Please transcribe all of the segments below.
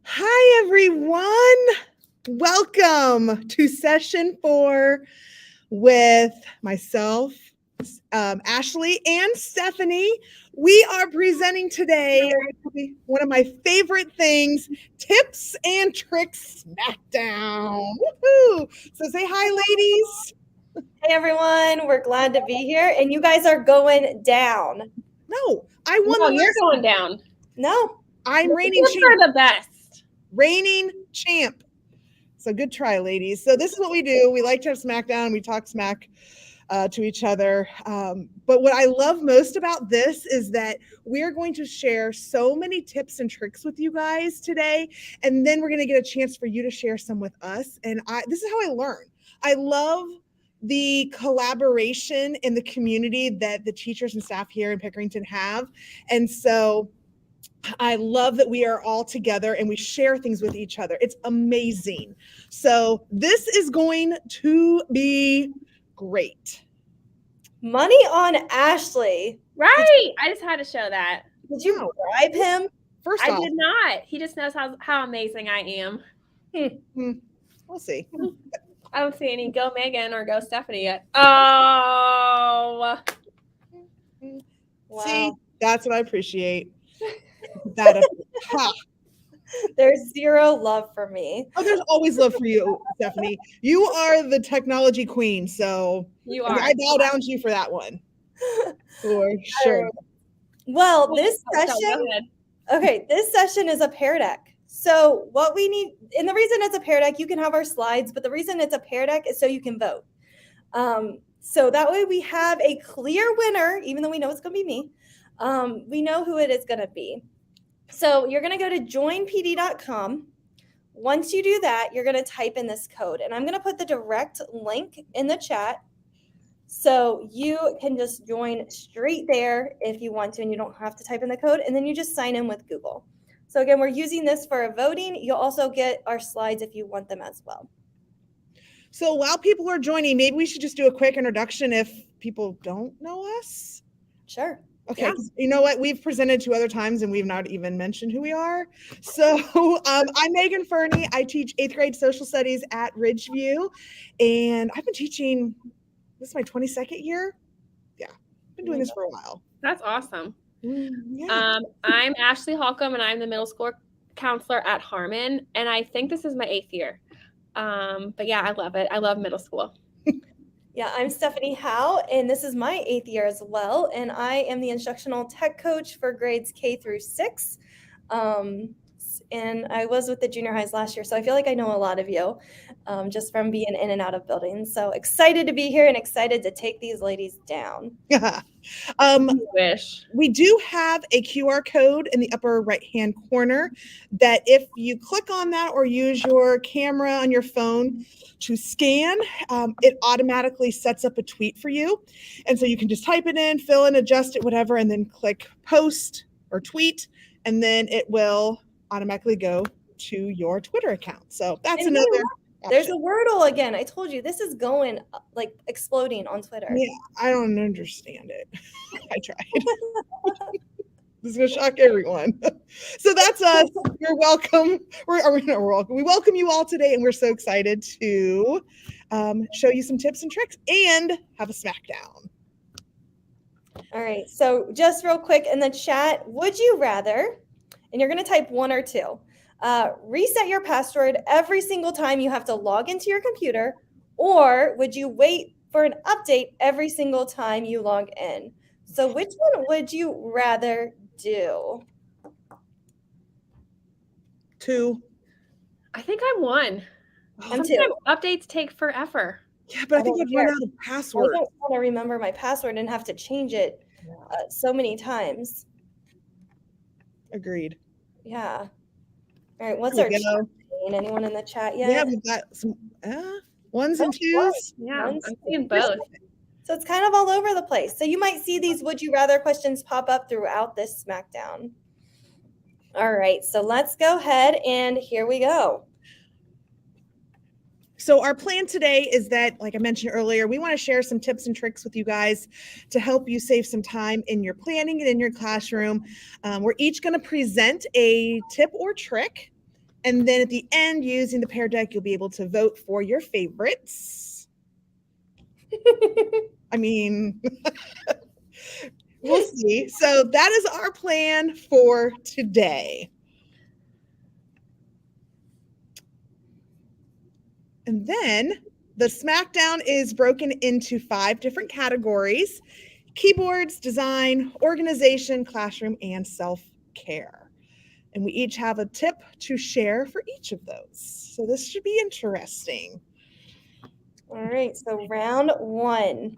Hi, everyone. Welcome to session 4 with myself, Ashley, and Stephanie. We are presenting today one of my favorite things, Tips and Tricks Smackdown. Woohoo! So say hi, ladies. Hey everyone, we're glad to be here, and you guys are going down. No, I won the you're last going down. No, I'm reigning Tips champ. are the best. Reigning champ. So good try, ladies. So this is what we do. We like to have Smackdown. We talk smack to each other. But what I love most about this is that we're going to share so many tips and tricks with you guys today. And then we're going to get a chance for you to share some with us. And this is how I learn. I love the collaboration in the community that the teachers and staff here in Pickerington have. And so I love that we are all together and we share things with each other. It's amazing. So this is going to be great. money on Ashley. Right. I just had to show that. Did you bribe him? First I off, did not. He just knows how amazing I am. We'll see. I don't see any go Megan or go Stephanie yet. Oh. Wow. See, that's what I appreciate. That There's zero love for me. Oh, there's always love for you, Stephanie. You are the technology queen, so You are. I bow down to you for that one. For sure. Well, this Go session, ahead. this session is a pair deck. So what we need, and the reason it's a pair deck, you can have our slides, but the reason it's a pair deck is so you can vote. So that way we have a clear winner, even though we know it's going to be me. We know who it is going to be. So you're going to go to joinpd.com. Once you do that, you're going to type in this code, and I'm going to put the direct link in the chat. So you can just join straight there if you want to, and you don't have to type in the code, and then you just sign in with Google. So again, we're using this for voting. You'll also get our slides if you want them as well. So while people are joining, maybe we should just do a quick introduction if people don't know us. Sure. Okay, Yeah. You know what? We've presented 2 other times and we've not even mentioned who we are. So I'm Megan Fernie. I teach 8th grade social studies at Ridgeview, and I've been teaching, this is my 22nd year. Yeah, I've been doing this for a while. That's awesome. Yeah. I'm Ashley Holcomb, and I'm the middle school counselor at Harmon, and I think this is my 8th year. But yeah, I love it. I love middle school. Yeah, I'm Stephanie Howe, and this is my 8th year as well, and I am the instructional tech coach for grades K through 6. And I was with the junior highs last year, so I feel like I know a lot of you just from being in and out of buildings. So excited to be here and excited to take these ladies down. Yeah. Wish. We do have a QR code in the upper right-hand corner that if you click on that or use your camera on your phone to scan, it automatically sets up a tweet for you. And so you can just type it in, fill in, adjust it, whatever, and then click post or tweet, and then it will automatically go to your Twitter account. So that's And another there's a option. Wordle again. I told you, this is going like exploding on Twitter. Yeah, I don't understand it. I tried. This is going to shock everyone. So that's us. You're welcome. We're welcome. We welcome you all today, and we're so excited to show you some tips and tricks and have a smackdown. All right, so just real quick in the chat, would you rather, and you're going to type 1 or 2, reset your password every single time you have to log into your computer, or would you wait for an update every single time you log in? So which one would you rather do? 2. I think I'm 1. I'm 2. Sometimes updates take forever. Yeah, but I think I'd run out of I password. don't want to remember my password and have to change it so many times. Agreed. Yeah. All right, what's There our we go. chat? Anyone in the chat yet? Yeah, we've got some 1s and 2s. Yeah, Ones, I'm seeing both. So it's kind of all over the place. So you might see these would you rather questions pop up throughout this Smackdown. All right, so let's go ahead and here we go. So our plan today is that, like I mentioned earlier, we want to share some tips and tricks with you guys to help you save some time in your planning and in your classroom. We're each going to present a tip or trick, And then at the end, using the Pear Deck, you'll be able to vote for your favorites. I mean, we'll see. So that is our plan for today. And then the Smackdown is broken into 5 different categories: keyboards, design, organization, classroom, and self-care. And we each have a tip to share for each of those. So this should be interesting. All right, so round 1.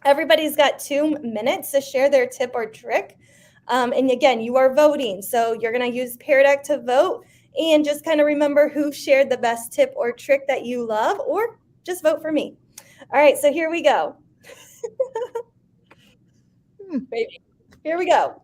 Everybody's got 2 minutes to share their tip or trick. And again, you are voting. So you're going to use Pear Deck to vote, and just kind of remember who shared the best tip or trick that you love, or just vote for me. All right, so here we go. Here we go.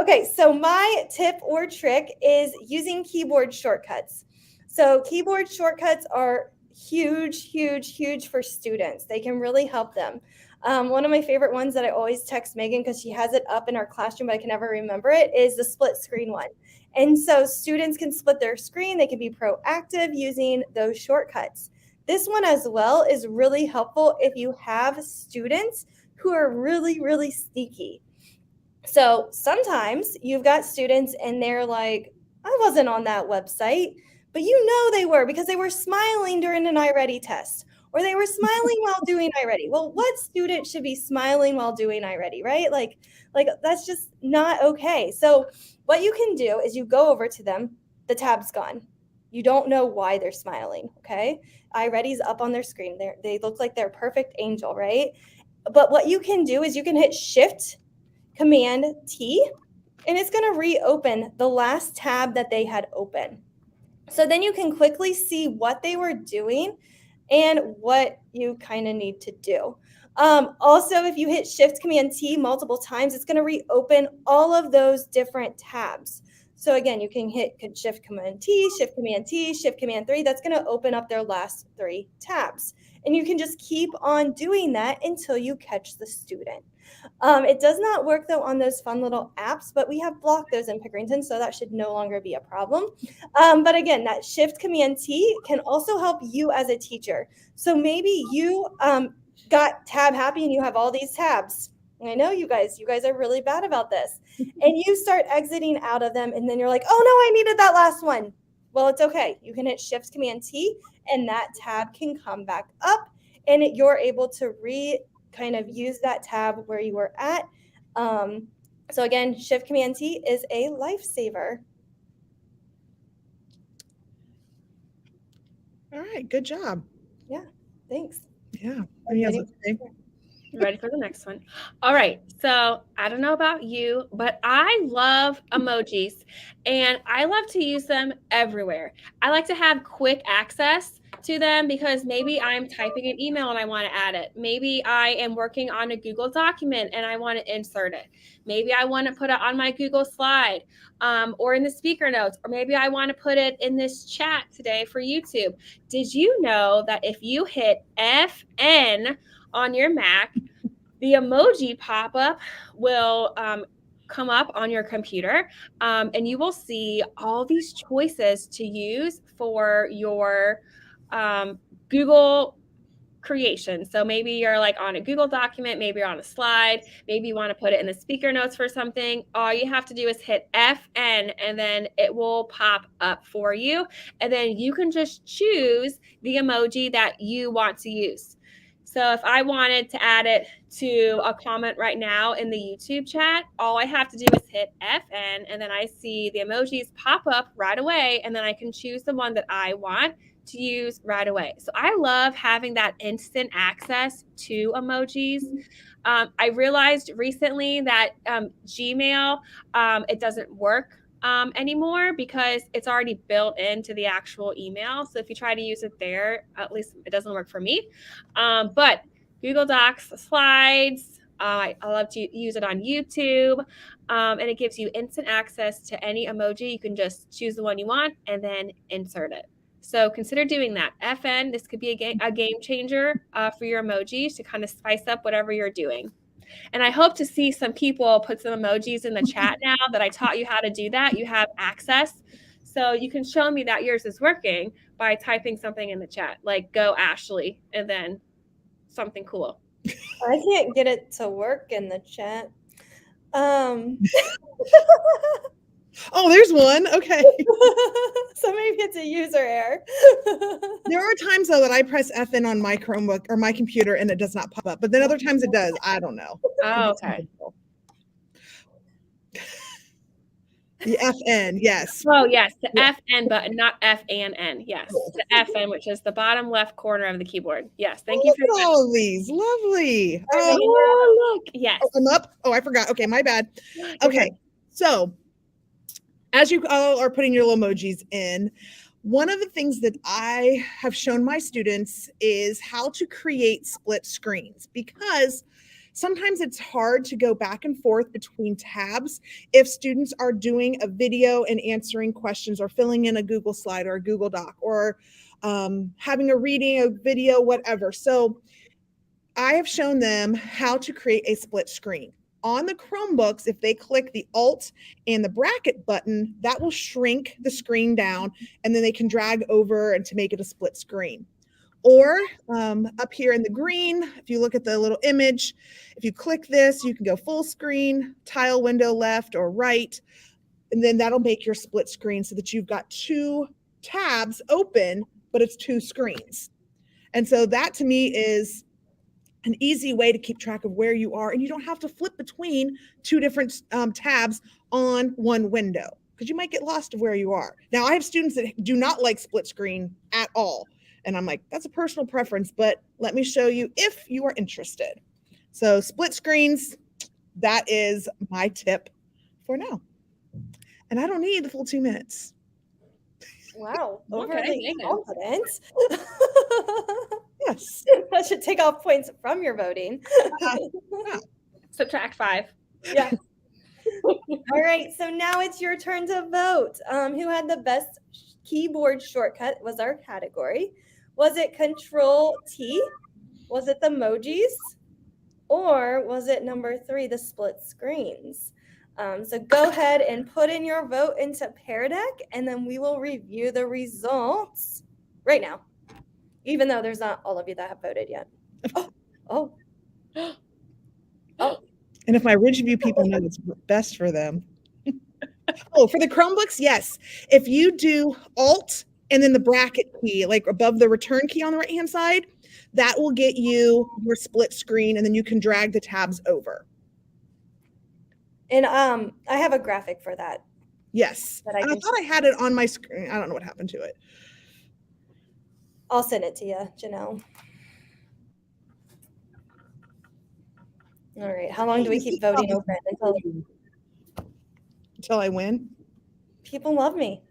Okay, so my tip or trick is using keyboard shortcuts. So keyboard shortcuts are huge, huge, huge for students. They can really help them. One of my favorite ones that I always text Megan because she has it up in our classroom, but I can never remember it, is the split screen one. And so students can split their screen. They can be proactive using those shortcuts. This one as well is really helpful if you have students who are really, really sneaky. So sometimes you've got students and they're like, I wasn't on that website, but you know they were because they were smiling during an iReady test, or they were smiling while doing iReady. Well, what student should be smiling while doing iReady, right? Like that's just not okay. So what you can do is you go over to them, the tab's gone. You don't know why they're smiling, okay? iReady's up on their screen. They look like they're perfect angel, right? But what you can do is you can hit Shift Command T, and it's going to reopen the last tab that they had open. So then you can quickly see what they were doing and what you kind of need to do. Also, if you hit Shift Command T multiple times, it's going to reopen all of those different tabs. So again, you can hit Shift Command T, Shift Command T, Shift Command 3. That's going to open up their last 3 tabs. And you can just keep on doing that until you catch the student. It does not work, though, on those fun little apps, but we have blocked those in Pickerington, so that should no longer be a problem. But again, that Shift Command T can also help you as a teacher. So maybe you got tab happy and you have all these tabs. And I know you guys are really bad about this. And you start exiting out of them, and then you're like, oh, no, I needed that last one. Well, it's okay. You can hit Shift Command T, and that tab can come back up, and you're able to kind of use that tab where you were at. So again, Shift Command T is a lifesaver. All right, good job. Yeah, thanks. Yeah. Ready for the next one. All right. So I don't know about you, but I love emojis and I love to use them everywhere. I like to have quick access to them because maybe I'm typing an email and I want to add it. Maybe I am working on a Google document and I want to insert it. Maybe I want to put it on my Google slide or in the speaker notes, or maybe I want to put it in this chat today for YouTube. Did you know that if you hit FN on your Mac, the emoji pop-up will come up on your computer, and you will see all these choices to use for your Google creation. So maybe you're like on a Google document, maybe you're on a slide, maybe you want to put it in the speaker notes for something. All you have to do is hit FN and then it will pop up for you. And then you can just choose the emoji that you want to use. So if I wanted to add it to a comment right now in the YouTube chat, all I have to do is hit FN and then I see the emojis pop up right away, and then I can choose the one that I want to use right away. So I love having that instant access to emojis. I realized recently that Gmail, it doesn't work anymore because it's already built into the actual email. So if you try to use it there, at least it doesn't work for me. But Google Docs, slides, I love to use it on YouTube. And it gives you instant access to any emoji. You can just choose the one you want and then insert it. So consider doing that. FN, this could be a game changer for your emojis to kind of spice up whatever you're doing. And I hope to see some people put some emojis in the chat now that I taught you how to do that. You have access. So you can show me that yours is working by typing something in the chat, like "Go Ashley," and then something cool. I can't get it to work in the chat. Oh, there's one. Okay. So maybe it's a user error. There are times though that I press FN on my Chromebook or my computer and it does not pop up, but then other times it does. I don't know. Oh, okay. The FN, yes. Oh, yes, the FN button, not F-A-N-N. Yes, the FN, which is the bottom left corner of the keyboard. Yes, thank you for all of these. Lovely. Oh, look. Yes. Oh, I'm up. Oh, I forgot. Okay, my bad. Okay, so as you all are putting your little emojis in, one of the things that I have shown my students is how to create split screens, because sometimes it's hard to go back and forth between tabs if students are doing a video and answering questions or filling in a Google slide or a Google Doc or having a reading, a video, whatever. So I have shown them how to create a split screen. On the Chromebooks, if they click the Alt and the bracket button, that will shrink the screen down, and then they can drag over and to make it a split screen. Or up here in the green, if you look at the little image, if you click this, you can go full screen, tile window left or right, and then that'll make your split screen so that you've got two tabs open, but it's two screens. And so that to me is an easy way to keep track of where you are, and you don't have to flip between two different tabs on one window because you might get lost of where you are. Now, I have students that do not like split screen at all. And I'm like, that's a personal preference, but let me show you if you are interested. So split screens, that is my tip for now. And I don't need the full 2 minutes. Wow, overly confident. Yes. That should take off points from your voting. Subtract 5. Yeah. All right, so now it's your turn to vote. Who had the best keyboard shortcut was our category. Was it Control T? Was it the emojis? Or was it number 3, the split screens? So go ahead and put in your vote into Pear Deck, and then we will review the results right now, even though there's not all of you that have voted yet. Oh. And if my Ridgeview people know it's best for them. Oh, for the Chromebooks, yes. If you do Alt and then the bracket key, like above the return key on the right-hand side, that will get you your split screen, and then you can drag the tabs over. And I have a graphic for that. Yes. I thought I had it on my screen. I don't know what happened to it. I'll send it to you, Janelle. All right. How long do we keep voting open until I win? People love me.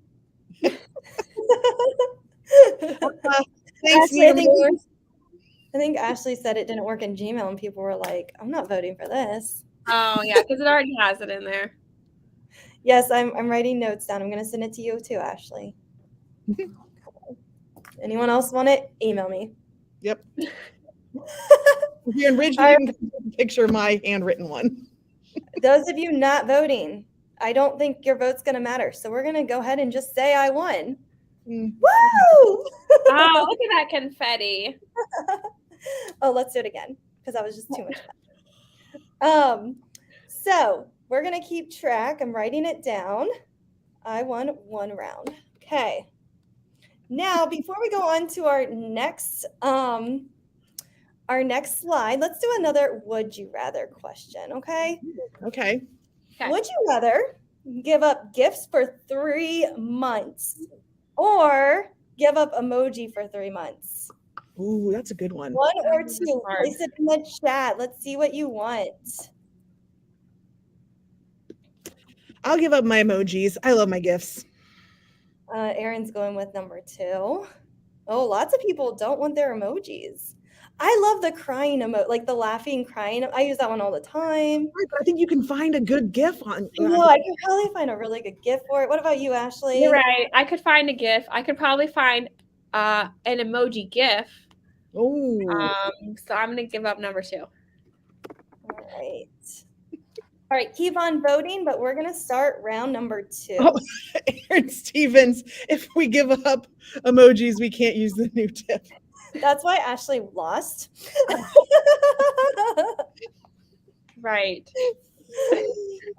Thanks, Ashley, I think Ashley said it didn't work in Gmail, and people were like, I'm not voting for this. Oh, yeah, because it already has it in there. Yes, I'm writing notes down. I'm going to send it to you too, Ashley. Anyone else want it? Email me. Yep. If you're in Ridgeview, you can picture my handwritten one. Those of you not voting, I don't think your vote's going to matter. So we're going to go ahead and just say I won. Woo! Oh, look at that confetti. Oh, let's do it again because that was just too much fun. So we're going to keep track. I'm writing it down. I won 1 round. Okay. Now, before we go on to our next slide, let's do another would you rather question, okay? Okay. Would you rather give up gifts for 3 months or give up emoji for 3 months? Ooh, that's a good one. 1 or 2. Place it in the chat. Let's see what you want. I'll give up my emojis. I love my gifts. Erin's going with number 2. Oh, lots of people don't want their emojis. I love the crying emoji, like the laughing, crying. I use that one all the time. Right, but I think you can find a good GIF on. No, I can probably find a really good GIF for it. What about you, Ashley? You're right. I could find a GIF. I could probably find an emoji GIF. Oh. So I'm going to give up number 2. All right. All right, keep on voting, but we're going to start round number 2. Oh, Aaron Stevens, if we give up emojis, we can't use the new tip. That's why Ashley lost. Right.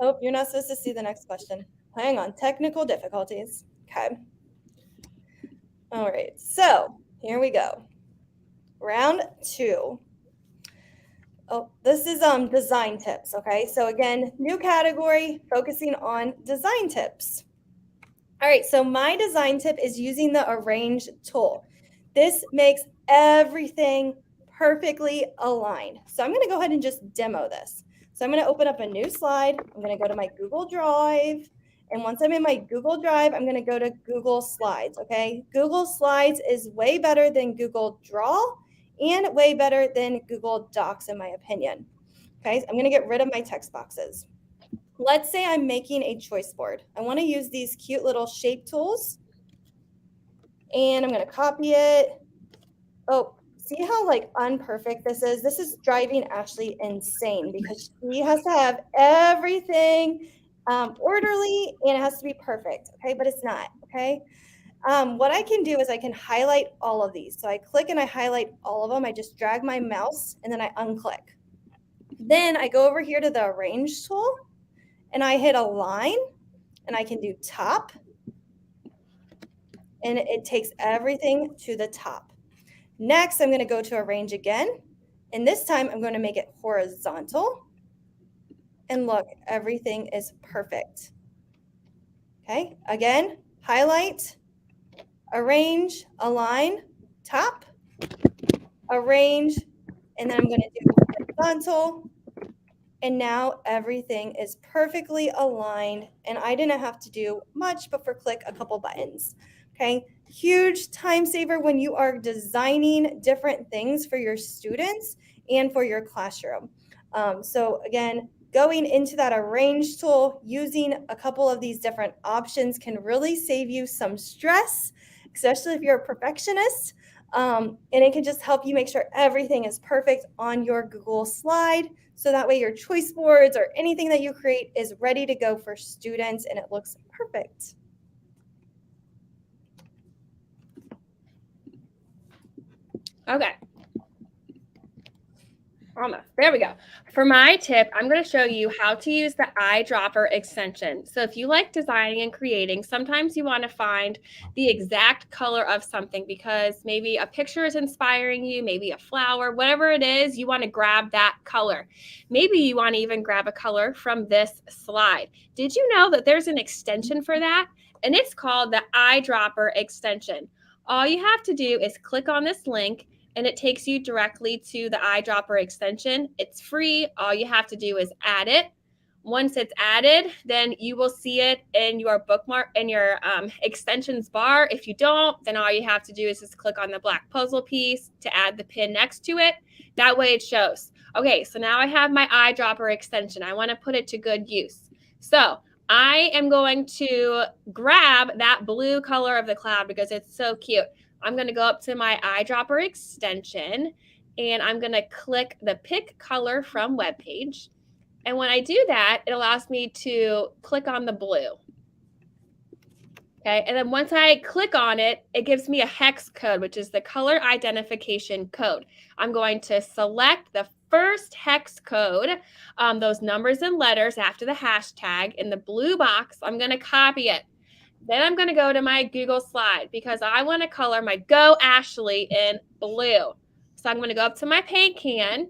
Oh, you're not supposed to see the next question. Hang on, technical difficulties. Okay. All right, so here we go. Round 2. Oh, this is design tips, okay? So again, new category, focusing on design tips. All right, so my design tip is using the arrange tool. This makes everything perfectly aligned. So I'm gonna go ahead and just demo this. So I'm gonna open up a new slide. I'm gonna go to my Google Drive. And once I'm in my Google Drive, I'm gonna go to Google Slides, okay? Google Slides is way better than Google Draw and way better than Google Docs, in my opinion. Okay, so I'm gonna get rid of my text boxes. Let's say I'm making a choice board. I wanna use these cute little shape tools. And I'm gonna copy it. Oh, see how like unperfect this is? This is driving Ashley insane because she has to have everything orderly and it has to be perfect, okay? But it's not, okay? What I can do is I can highlight all of these. So I click and I highlight all of them. I just drag my mouse and then I unclick. Then I go over here to the arrange tool and I hit align and I can do top. And it takes everything to the top. Next, I'm going to go to arrange again. And this time I'm going to make it horizontal. And look, everything is perfect. Okay, again, highlight, arrange, align, top, arrange, and then I'm going to do horizontal. And now everything is perfectly aligned. And I didn't have to do much but for click a couple buttons. Okay, huge time saver when you are designing different things for your students and for your classroom. So again, going into that arrange tool, using a couple of these different options can really save you some stress, especially if you're a perfectionist. And it can just help you make sure everything is perfect on your Google slide. So that way your choice boards or anything that you create is ready to go for students and it looks perfect. Okay. Almost. There we go. For my tip, I'm going to show you how to use the eyedropper extension. So if you like designing and creating, sometimes you want to find the exact color of something because maybe a picture is inspiring you, maybe a flower, whatever it is, you want to grab that color. Maybe you want to even grab a color from this slide. Did you know that there's an extension for that? And it's called the eyedropper extension. All you have to do is click on this link and it takes you directly to the eyedropper extension. It's free. All you have to do is add it. Once it's added, then you will see it in your bookmark, in your extensions bar. If you don't, then all you have to do is just click on the black puzzle piece to add the pin next to it. That way it shows. Okay, so now I have my eyedropper extension. I want to put it to good use. So I am going to grab that blue color of the cloud because it's so cute. I'm going to go up to my eyedropper extension and I'm going to click the pick color from web page. And when I do that, it allows me to click on the blue. Okay. And then once I click on it, it gives me a hex code, which is the color identification code. I'm going to select the first hex code, those numbers and letters after the hashtag in the blue box. I'm going to copy it. Then I'm going to go to my Google slide because I want to color my Go Ashley in blue. So I'm going to go up to my paint can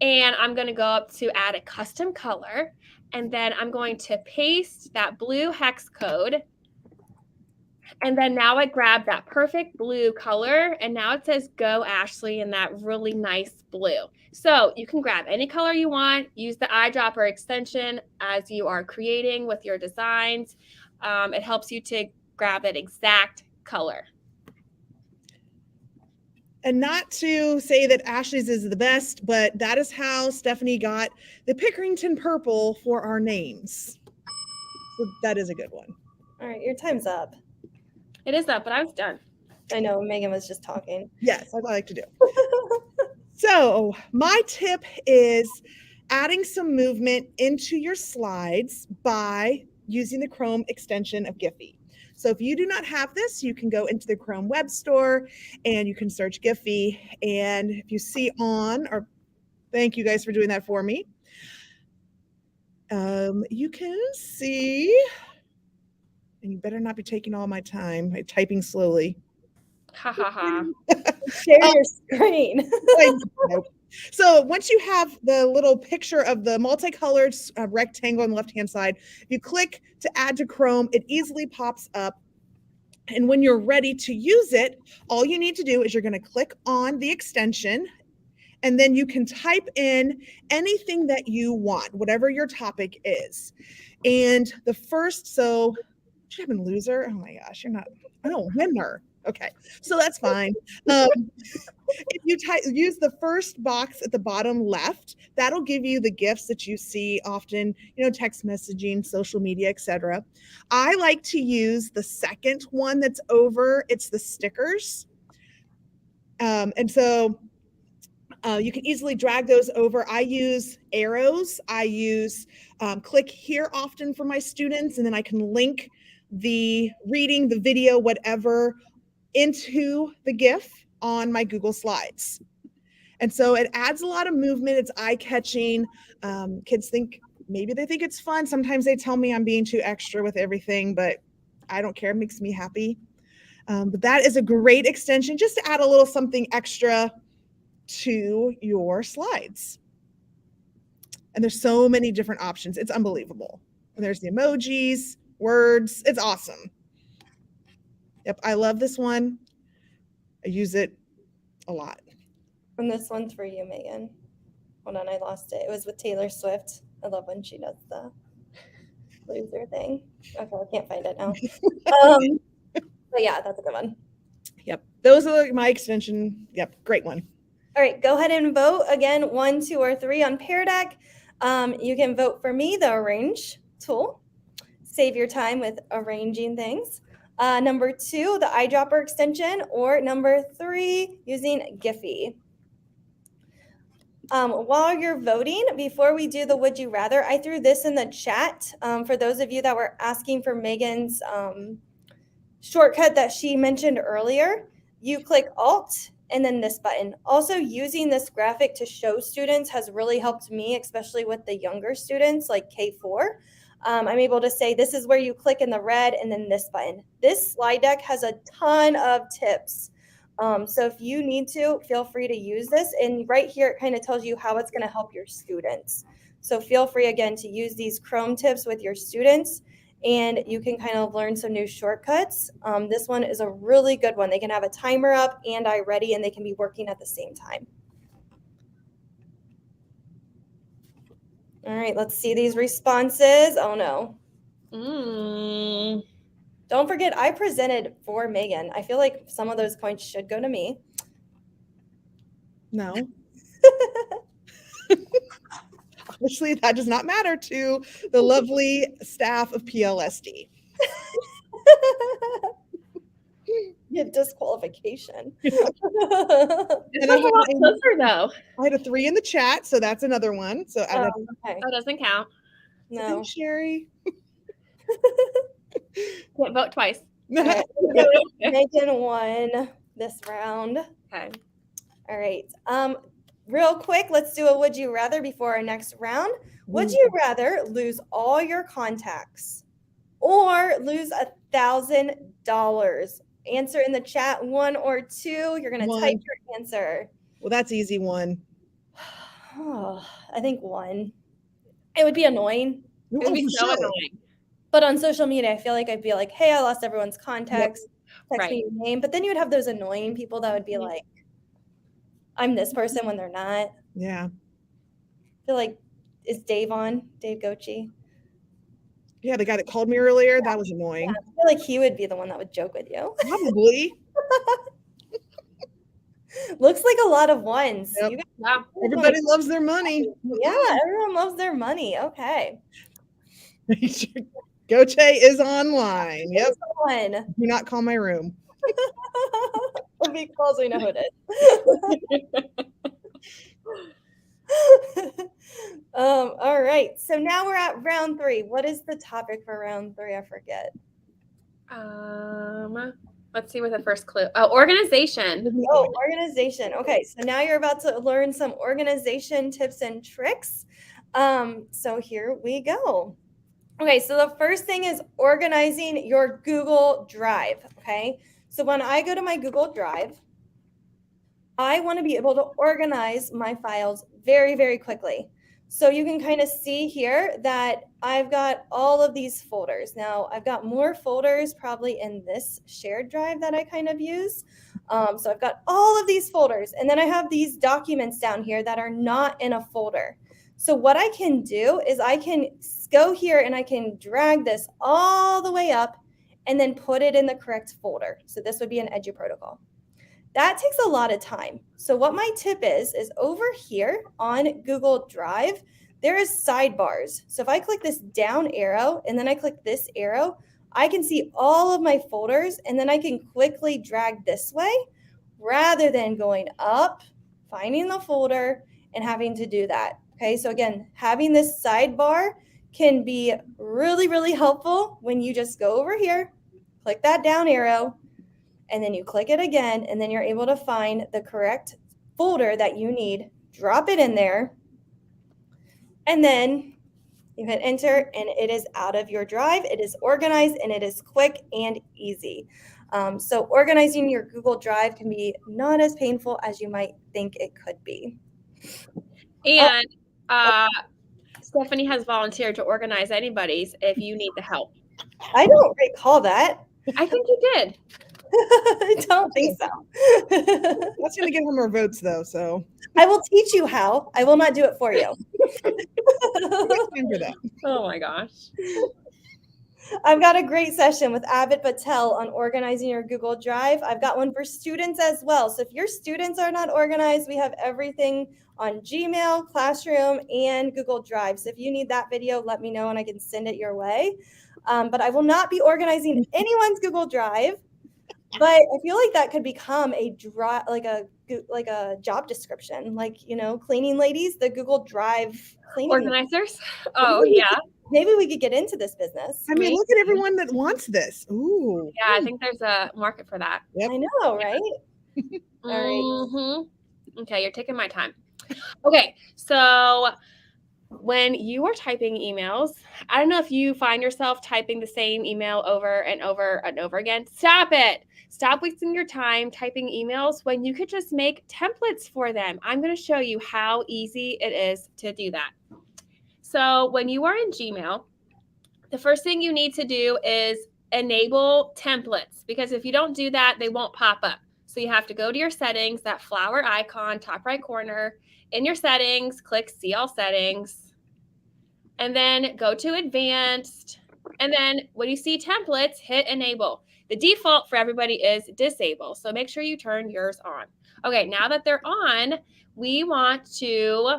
and I'm going to go up to add a custom color. And then I'm going to paste that blue hex code. And then now I grab that perfect blue color and now it says Go Ashley in that really nice blue. So you can grab any color you want, use the eyedropper extension as you are creating with your designs. It helps you to grab that exact color. And not to say that Ashley's is the best, but that is how Stephanie got the Pickerington purple for our names. So that is a good one. All right, your time's up. It is up, but I was done. I know, Megan was just talking. Yes, I like to do. So my tip is adding some movement into your slides by using the Chrome extension of Giphy. So if you do not have this, you can go into the Chrome Web Store and you can search Giphy. And if you see on, or thank you guys for doing that for me, you can see, and you better not be taking all my time by typing slowly. Ha ha ha. Share your screen. Nope. So once you have the little picture of the multicolored rectangle on the left-hand side, you click to add to Chrome, it easily pops up. And when you're ready to use it, all you need to do is you're going to click on the extension, and then you can type in anything that you want, whatever your topic is. And the first, so what happened, loser? Oh my gosh, you're not, oh, winner. Okay, so that's fine. If you use the first box at the bottom left, that'll give you the gifts that you see often, text messaging, social media, etc. I like to use the second one that's over. It's the stickers. And so you can easily drag those over. I use arrows. I use click here often for my students, and then I can link the reading, the video, whatever, into the GIF on my Google Slides. And so it adds a lot of movement. It's eye-catching. Kids maybe they think it's fun. Sometimes they tell me I'm being too extra with everything, but I don't care. It makes me happy. But that is a great extension just to add a little something extra to your slides. And there's so many different options. It's unbelievable. And there's the emojis, words. It's awesome. Yep, I love this one. I use it a lot. And this one's for you, Megan. Hold on, I lost it. It was with Taylor Swift. I love when she does the loser thing. Okay, I can't find it now. But yeah, that's a good one. Yep, those are my extension. Yep, great one. All right, go ahead and vote again, 1, 2, or 3 on Pear Deck. You can vote for me, the Arrange tool. Save your time with arranging things. Number 2, the eyedropper extension, or number 3, using Giphy. While you're voting, before we do the Would You Rather, I threw this in the chat for those of you that were asking for Megan's shortcut that she mentioned earlier. You click Alt and then this button. Also, using this graphic to show students has really helped me, especially with the younger students like K4. I'm able to say this is where you click in the red and then this button. This slide deck has a ton of tips. So if you need to, feel free to use this. And right here, it kind of tells you how it's going to help your students. So feel free, again, to use these Chrome tips with your students, and you can kind of learn some new shortcuts. This one is a really good one. They can have a timer up and iReady, and they can be working at the same time. All right, let's see these responses. Oh, no. Don't forget, I presented for Megan. I feel like some of those points should go to me. No. Obviously, that does not matter to the lovely staff of PLSD. You have disqualification. This was a lot closer, though. I had a 3 in the chat, so that's another one. So Okay. That doesn't count. No. Thanks, Sherry. Can't vote twice. Right. Megan won this round. Okay. All right. Real quick, let's do a Would You Rather before our next round. Would you rather lose all your contacts or lose $1,000? Answer in the chat, 1 or 2. You're going to type your answer. Well, that's easy 1. Oh, I think 1. It would be annoying. It would be so annoying. But on social media, I feel like I'd be like, hey, I lost everyone's contacts. Yep. Text me your name. But then you would have those annoying people that would be like, I'm this person when they're not. Yeah. I feel like, is Dave on? Dave Gochi? Yeah, the guy that called me earlier, that was annoying. Yeah, I feel like he would be the one that would joke with you. Probably. Looks like a lot of 1s. Yep. Everybody loves their money. Yeah, everyone loves their money. Okay. Goche is online. Yep. One. Do not call my room. If he calls, we know who it is. All right. So now we're at round 3. What is the topic for round 3? I forget. Let's see what the first clue. Oh, organization. Oh, organization. Okay, so now you're about to learn some organization tips and tricks. So here we go. Okay, so the first thing is organizing your Google Drive. Okay, so when I go to my Google Drive, I want to be able to organize my files very, very quickly. So you can kind of see here that I've got all of these folders. Now I've got more folders probably in this shared drive that I kind of use. So I've got all of these folders, and then I have these documents down here that are not in a folder. So what I can do is I can go here and I can drag this all the way up and then put it in the correct folder. So this would be an Edu protocol. That takes a lot of time. So what my tip is over here on Google Drive, there is sidebars. So if I click this down arrow and then I click this arrow, I can see all of my folders, and then I can quickly drag this way rather than going up, finding the folder, and having to do that. Okay, so again, having this sidebar can be really, really helpful when you just go over here, click that down arrow, and then you click it again, and then you're able to find the correct folder that you need, drop it in there, and then you hit enter, and it is out of your drive. It is organized, and it is quick and easy. So organizing your Google Drive can be not as painful as you might think it could be. And Stephanie has volunteered to organize anybody's if you need the help. I don't recall that. I think you did. I don't think so. That's going to get her more votes, though. So I will teach you how. I will not do it for you. Remember that. Oh my gosh. I've got a great session with Abid Patel on organizing your Google Drive. I've got one for students as well. So if your students are not organized, we have everything on Gmail, Classroom, and Google Drive. So if you need that video, let me know and I can send it your way. But I will not be organizing anyone's Google Drive. But I feel like that could become a job description, like, cleaning ladies, the Google Drive cleaning organizers. Oh yeah. Maybe we could get into this business. I mean, look at everyone that wants this. Ooh. Yeah, I think there's a market for that. Yep. I know, right? All right. Mm-hmm. Okay, you're taking my time. Okay, so when you are typing emails, I don't know if you find yourself typing the same email over and over and over again. Stop it. Stop wasting your time typing emails when you could just make templates for them. I'm going to show you how easy it is to do that. So when you are in Gmail, the first thing you need to do is enable templates, because if you don't do that, they won't pop up. So you have to go to your settings, that flower icon, top right corner. In your settings, click See All Settings, and then go to Advanced. And then when you see templates, hit Enable. The default for everybody is Disable, so make sure you turn yours on. Okay, now that they're on, we want to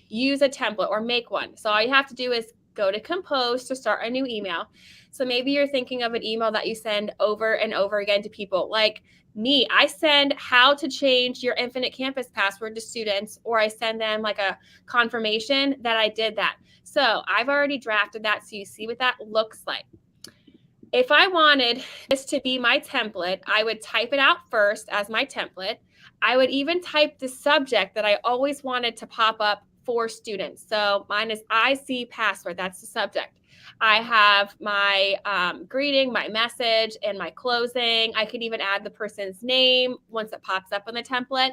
use a template or make one. So all you have to do is go to Compose to start a new email. So maybe you're thinking of an email that you send over and over again to people. Like me, I send how to change your Infinite Campus password to students, or I send them like a confirmation that I did that. So I've already drafted that, so you see what that looks like. If I wanted this to be my template, I would type it out first as my template. I would even type the subject that I always wanted to pop up for students. So mine is IC password. That's the subject. I have my greeting, my message, and my closing. I could even add the person's name once it pops up on the template.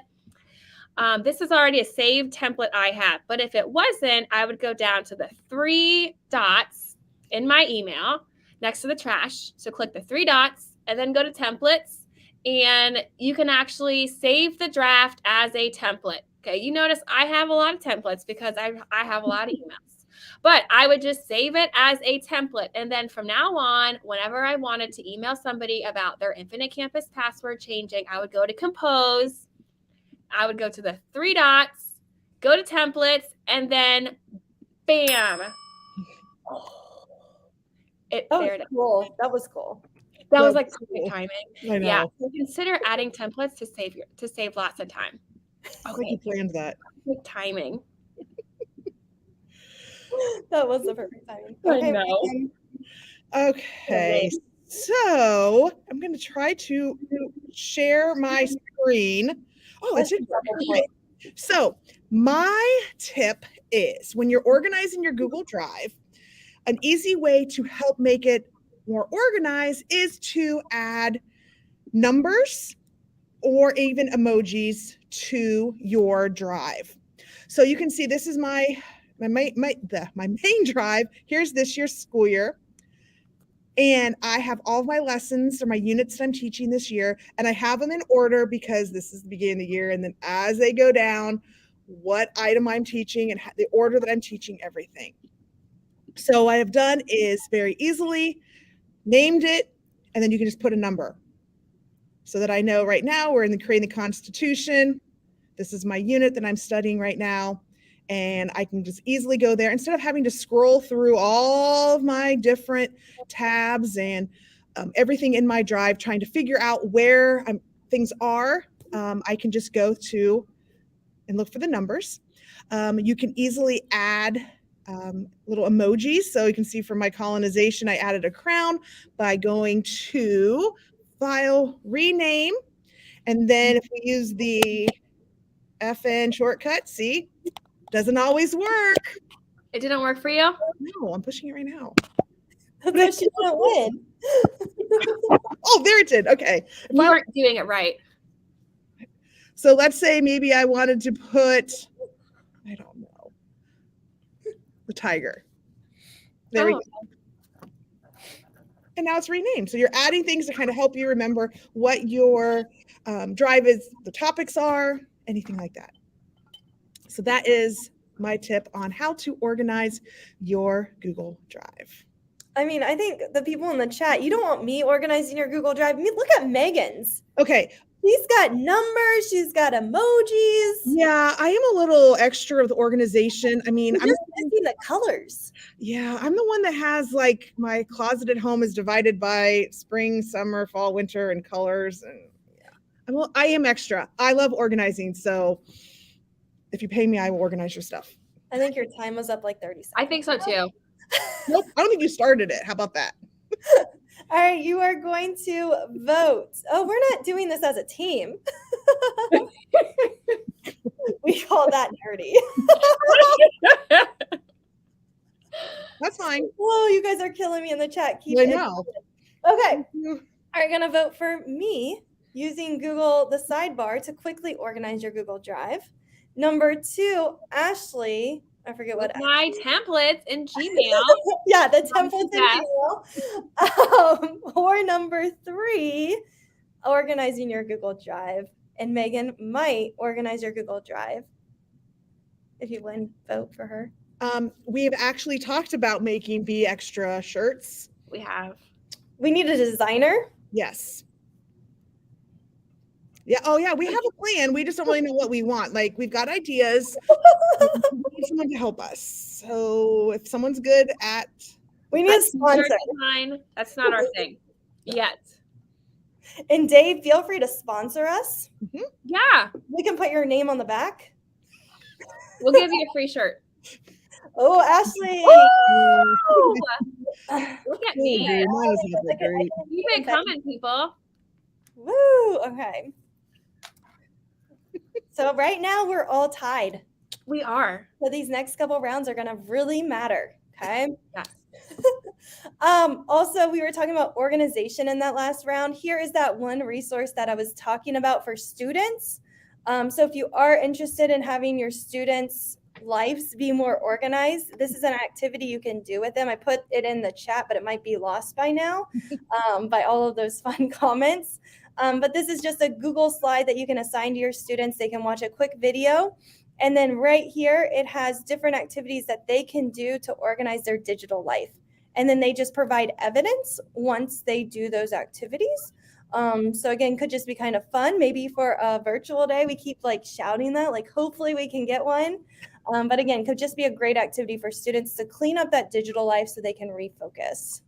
This is already a saved template I have, but if it wasn't, I would go down to the 3 dots in my email next to the trash. So click the 3 dots and then go to templates, and you can actually save the draft as a template. Okay, you notice I have a lot of templates because I have a lot of emails, but I would just save it as a template. And then from now on, whenever I wanted to email somebody about their Infinite Campus password changing, I would go to Compose. I would go to the 3 dots, go to templates, and then bam. There it is. Cool. That was cool. That was like perfect timing. I know. Yeah. So consider adding templates to save lots of time. Like you planned that. Good timing. That was the perfect timing. I Okay. know. Megan. Okay, so I'm going to try to share my screen. Oh, it Let's did work. double Okay. click. So my tip is when you're organizing your Google Drive, an easy way to help make it more organized is to add numbers or even emojis to your drive. So you can see this is my main drive. Here's this year's school year. And I have all of my lessons or my units that I'm teaching this year, and I have them in order because this is the beginning of the year. And then as they go down, what item I'm teaching and the order that I'm teaching everything. So what I've done is very easily named it, and then you can just put a number so that I know right now we're creating the Constitution. This is my unit that I'm studying right now. And I can just easily go there instead of having to scroll through all of my different tabs and everything in my drive, trying to figure out where things are. I can just go to and look for the numbers. You can easily add little emojis. So you can see for my colonization, I added a crown by going to File, Rename. And then if we use the FN shortcut, see, doesn't always work. It didn't work for you? No, I'm pushing it right now. That's why she didn't win. Oh, there it did. Okay. You weren't doing it right. So let's say maybe I wanted to put, I don't know, the tiger. There we go. And now it's renamed. So you're adding things to kind of help you remember what your drive is, the topics are, anything like that. So that is my tip on how to organize your Google Drive. I mean, I think the people in the chat, you don't want me organizing your Google Drive. I mean, look at Megan's. Okay. She's got numbers. She's got emojis. Yeah, I am a little extra with organization. I mean, I'm just missing the colors. Yeah, I'm the one that has like my closet at home is divided by spring, summer, fall, winter, and colors. And yeah, well, I am extra. I love organizing. So if you pay me, I will organize your stuff. I think your time was up like 30 seconds. I think so too. Nope, I don't think you started it. How about that? All right, you are going to vote. Oh, we're not doing this as a team. We call that nerdy. That's fine. Whoa, you guys are killing me in the chat. I know. Okay. Are you going to vote for me using Google, the sidebar, to quickly organize your Google Drive? Number 2, Ashley. I forget what. My templates in Gmail. Yeah, the templates in Gmail. Or number 3, organizing your Google Drive. And Megan might organize your Google Drive. If you win, vote for her. We've actually talked about making Be Extra shirts. We have. We need a designer. Yes. Yeah. Oh, yeah. We have a plan. We just don't really know what we want. Like, we've got ideas. We need someone to help us. So if someone's good at, we need a sponsor. Design, that's not our thing yet. And Dave, feel free to sponsor us. Mm-hmm. Yeah. We can put your name on the back. We'll give you a free shirt. Oh, Ashley. Look at me. Keep it coming, people. Woo. Okay. So right now we're all tied. We are. So these next couple rounds are going to really matter. Okay. Yes. Also, we were talking about organization in that last round. Here is that one resource that I was talking about for students. So if you are interested in having your students' lives be more organized, this is an activity you can do with them. I put it in the chat, but it might be lost by now by all of those fun comments. But this is just a Google slide that you can assign to your students. They can watch a quick video. And then right here, it has different activities that they can do to organize their digital life. And then they just provide evidence once they do those activities. So again, could just be kind of fun. Maybe for a virtual day, we keep like shouting that, like hopefully we can get one. But again, could just be a great activity for students to clean up that digital life so they can refocus.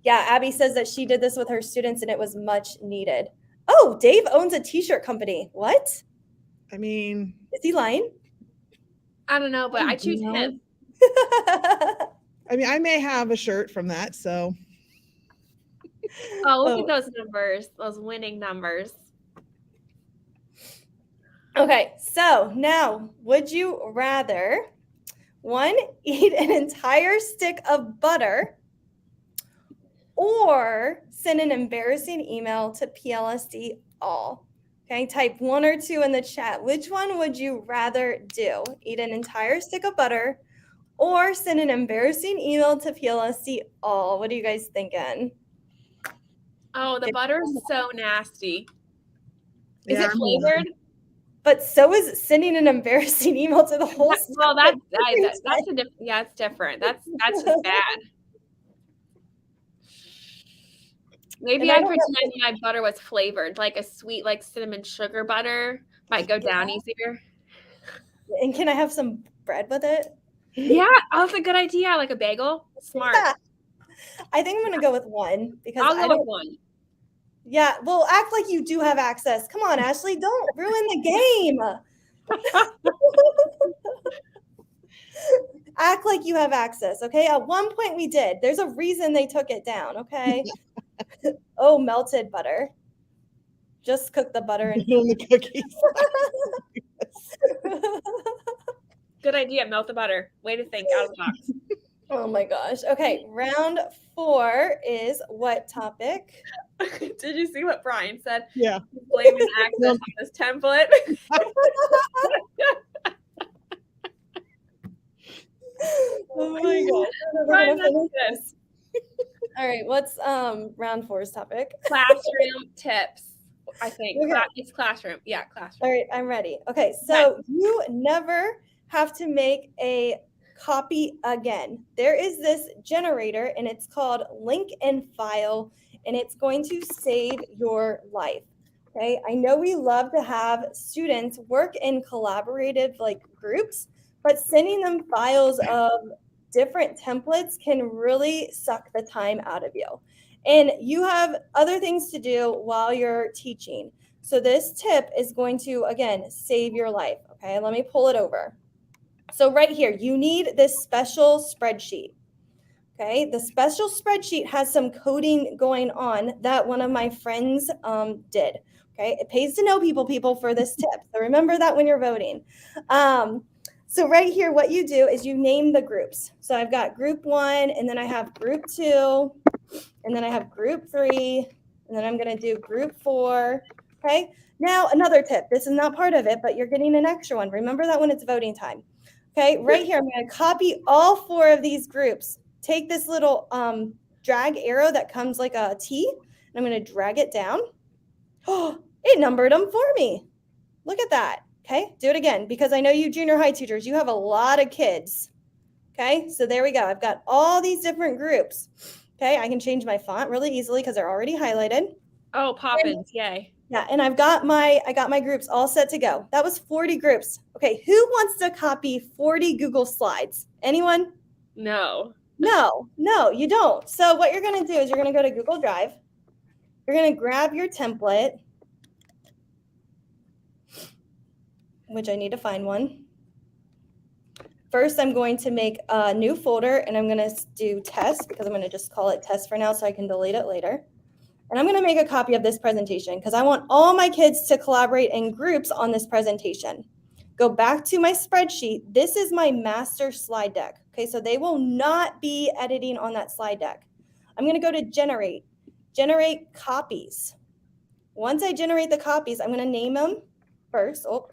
Yeah, Abby says that she did this with her students and it was much needed. Oh, Dave owns a t-shirt company. What? I mean, Is he lying? I don't know, but I choose No. him. I mean, I may have a shirt from that, so. Oh, look at those numbers, those winning numbers. Okay, so now, would you rather, one, eat an entire stick of butter or send an embarrassing email to PLSD all? Okay, type 1 or 2 in the chat. Which one would you rather do? Eat an entire stick of butter or send an embarrassing email to PLSD all? What are you guys thinking? Oh, the butter is so nasty. Is Yeah, it flavored? But so is sending an embarrassing email to the whole staff. Well, that's a different. Yeah, it's different. That's just bad. Maybe I pretend my butter was flavored, like a sweet, like cinnamon sugar butter might go down easier. And can I have some bread with it? Yeah, oh, that's a good idea. Like a bagel. Smart. Yeah. I think I'm gonna go with 1 because I'll go with 1. Yeah, well, act like you do have access. Come on, Ashley, don't ruin the game. Act like you have access, okay? At one point we did. There's a reason they took it down, okay? Oh, melted butter. Just cook the butter and the cookies. Good idea. Melt the butter. Way to think out of the box. Oh my gosh. Okay, round 4 is what topic? Did you see what Brian said? Yeah. He's blaming access on this template. Oh my gosh. Brian, this. All right, what's round 4's topic? Classroom tips. I think Okay. It's classroom. Yeah, classroom. All right, I'm ready. Okay, so you never have to make a copy again. There is this generator and it's called link and file, and it's going to save your life. Okay, I know we love to have students work in collaborative like groups, but sending them files of different templates can really suck the time out of you. And you have other things to do while you're teaching. So this tip is going to, again, save your life. Okay, let me pull it over. So right here, you need this special spreadsheet. Okay, the special spreadsheet has some coding going on that one of my friends did. Okay, it pays to know people for this tip. So remember that when you're voting. So right here, what you do is you name the groups. So I've got group 1, and then I have group 2, and then I have group 3, and then I'm going to do group 4. Okay, now another tip. This is not part of it, but you're getting an extra one. Remember that when it's voting time. Okay, right here, I'm going to copy all 4 of these groups. Take this little drag arrow that comes like a T, and I'm going to drag it down. Oh, it numbered them for me. Look at that. Okay, do it again, because I know you junior high teachers, you have a lot of kids. Okay, so there we go. I've got all these different groups. Okay, I can change my font really easily because they're already highlighted. Oh, Poppins, yay. Yeah, and I got my groups all set to go. That was 40 groups. Okay, who wants to copy 40 Google Slides? Anyone? No. No, you don't. So what you're going to do is you're going to go to Google Drive. You're going to grab your template, which I need to find one. First, I'm going to make a new folder, and I'm going to do test because I'm going to just call it test for now so I can delete it later. And I'm going to make a copy of this presentation because I want all my kids to collaborate in groups on this presentation. Go back to my spreadsheet. This is my master slide deck. Okay, so they will not be editing on that slide deck. I'm going to go to generate copies. Once I generate the copies, I'm going to name them first. Oh,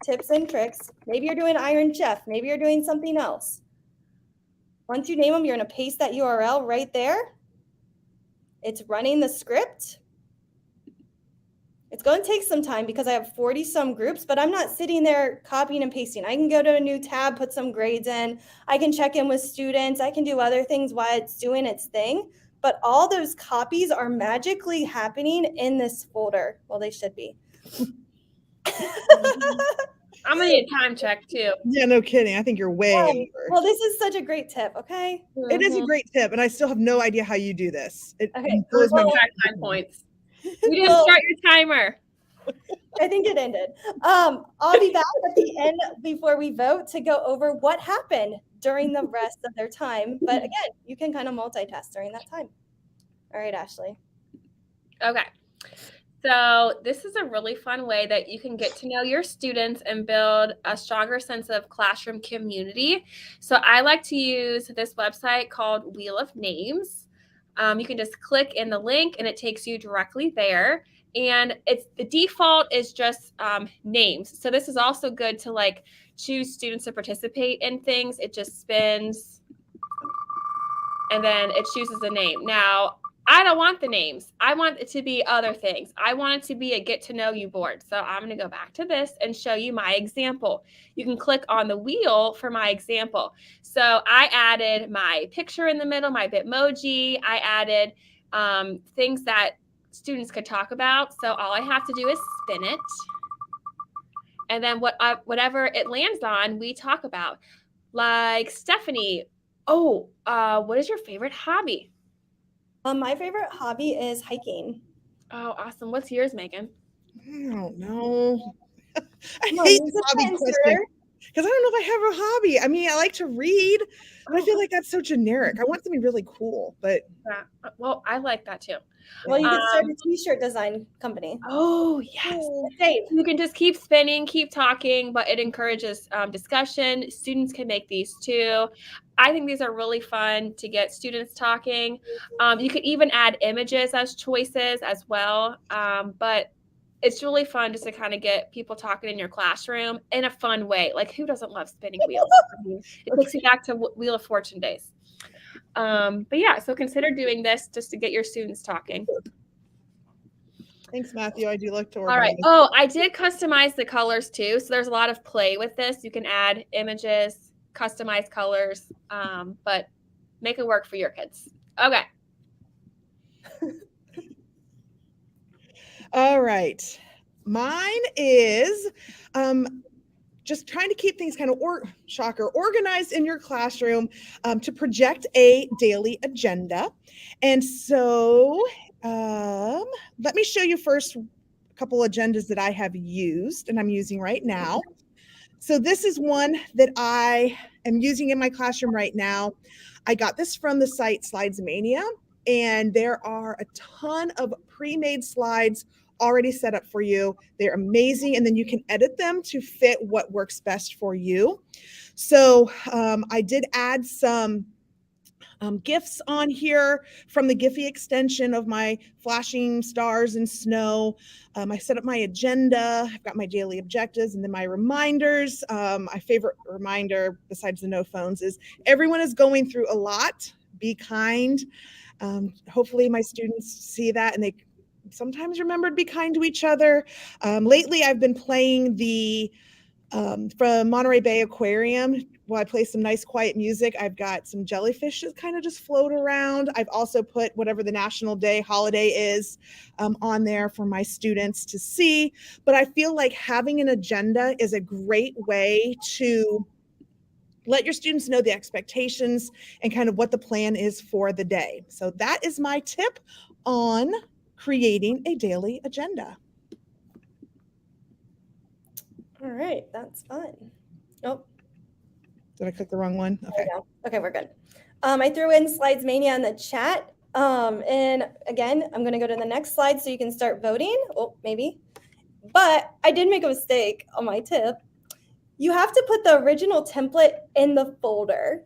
tips and tricks. Maybe you're doing Iron Chef. Maybe you're doing something else. Once you name them, you're going to paste that URL right there. It's running the script. It's going to take some time because I have 40 some groups, but I'm not sitting there copying and pasting. I can go to a new tab, put some grades in. I can check in with students. I can do other things while it's doing its thing. But all those copies are magically happening in this folder. Well, they should be. I'm going to need a time check too. Yeah, no kidding. I think you're way over. Well, this is such a great tip, okay? It is a great tip, and I still have no idea how you do this. It Okay. blows my mind. 5 points. You didn't start your timer. I think it ended. I'll be back at the end before we vote to go over what happened during the rest of their time. But again, you can kind of multitask during that time. All right, Ashley. Okay. So this is a really fun way that you can get to know your students and build a stronger sense of classroom community. So I like to use this website called Wheel of Names. You can just click in the link and it takes you directly there. And it's the default is just names. So this is also good to like choose students to participate in things. It just spins and then it chooses a name. Now, I don't want the names. I want it to be other things. I want it to be a get to know you board. So I'm going to go back to this and show you my example. You can click on the wheel for my example. So I added my picture in the middle, my Bitmoji. I added things that students could talk about. So all I have to do is spin it. And then whatever it lands on, we talk about. Like Stephanie, what is your favorite hobby? My favorite hobby is hiking. Oh, awesome. What's yours, Megan? I don't know. I No, hate use the a hobby pen, question sir. because I don't know if I have a hobby. I mean, I like to read, but I feel like that's so generic. I want something really cool, but Yeah. Well, I like that too. Well, you can start a t-shirt design company. Oh, yes. Dave. You can just keep spinning, keep talking, but it encourages discussion. Students can make these too. I think these are really fun to get students talking. You could even add images as choices as well. But it's really fun just to kind of get people talking in your classroom in a fun way. Like, who doesn't love spinning wheels? I mean, it takes you back to Wheel of Fortune days. But yeah, so consider doing this just to get your students talking. thanks, Matthew. I do like to All organize. right. Oh, I did customize the colors too. So there's a lot of play with this. You can add images, customize colors, but make it work for your kids. Okay. All right. Mine is just trying to keep things kind of organized in your classroom to project a daily agenda. And so let me show you first a couple agendas that I have used and I'm using right now. So this is one that I am using in my classroom right now. I got this from the site Slidesmania, and there are a ton of pre-made slides already set up for you. They're amazing, and then you can edit them to fit what works best for you. So I did add some GIFs on here from the Giphy extension of my flashing stars and snow. I set up my agenda. I've got my daily objectives and then my reminders. My favorite reminder, besides the no phones, is everyone is going through a lot. Be kind. Hopefully my students see that and they sometimes remember to be kind to each other. Lately, I've been playing from Monterey Bay Aquarium. While I play some nice quiet music, I've got some jellyfish that kind of just float around. I've also put whatever the National Day holiday is on there for my students to see. But I feel like having an agenda is a great way to let your students know the expectations and kind of what the plan is for the day. So that is my tip on creating a daily agenda. All right, that's fun. Oh, did I click the wrong one? Okay. Okay, we're good. I threw in Slidesmania in the chat. And again, I'm going to go to the next slide so you can start voting. Oh, maybe. But I did make a mistake on my tip. You have to put the original template in the folder.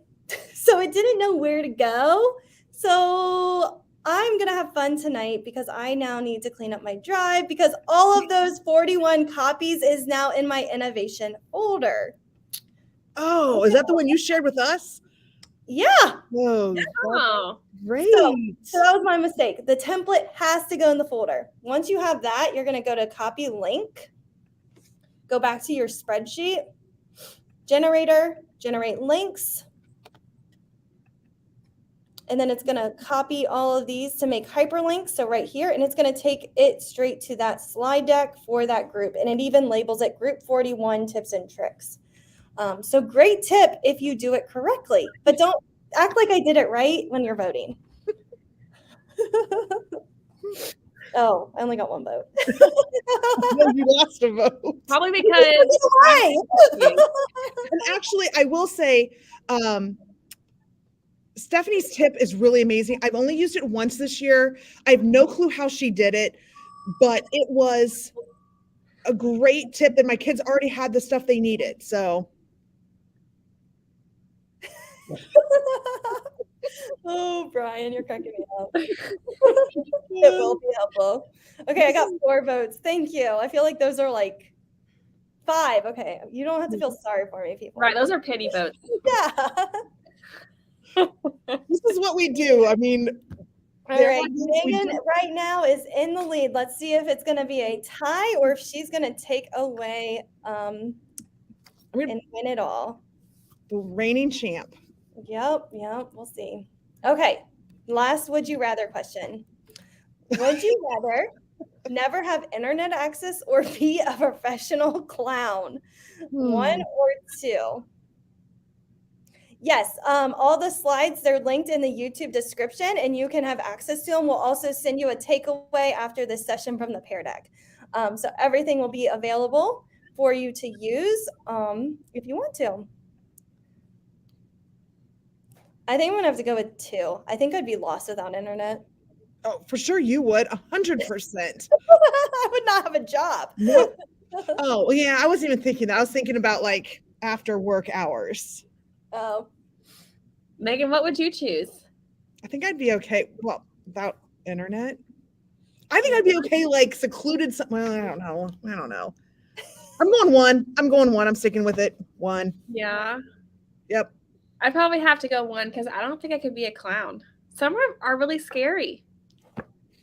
So it didn't know where to go. So I'm going to have fun tonight because I now need to clean up my drive because all of those 41 copies is now in my innovation folder. Oh, is that the one you shared with us? Yeah. Oh, great. So that was my mistake. The template has to go in the folder. Once you have that, you're going to go to copy link, go back to your spreadsheet, generator, generate links. And then it's going to copy all of these to make hyperlinks. So right here, and it's going to take it straight to that slide deck for that group. And it even labels it Group 41 Tips and Tricks. So great tip if you do it correctly, but don't act like I did it right when you're voting. Oh, I only got one vote. No, you lost a vote. Probably because Why? And actually, I will say, Stephanie's tip is really amazing. I've only used it once this year. I have no clue how she did it, but it was a great tip, and my kids already had the stuff they needed. So Oh, Brian, you're cracking me up. It will be helpful. Okay, I got 4 votes. Thank you. I feel like those are like 5. Okay, you don't have to feel sorry for me, people. right, those are pity votes. Yeah. this is what we do. I mean, All right, Megan right now is in the lead. Let's see if it's going to be a tie or if she's going to take away and win it all. The reigning champ. Yep, we'll see. Okay, last would you rather question. Would you rather never have internet access or be a professional clown? 1 or 2? Yes, all the slides, they're linked in the YouTube description and you can have access to them. We'll also send you a takeaway after this session from the Pear Deck. So everything will be available for you to use if you want to. I think I'm gonna have to go with 2. I think I'd be lost without internet. Oh, for sure you would, 100%. I would not have a job. No. Oh, yeah, I wasn't even thinking that. I was thinking about like after work hours. Oh. Megan, what would you choose? I think I'd be okay. Well, without internet. I think I'd be okay, like secluded. Well, I don't know. I'm going 1. I'm sticking with it. 1. Yeah. Yep. I'd probably have to go 1 because I don't think I could be a clown. Some are really scary.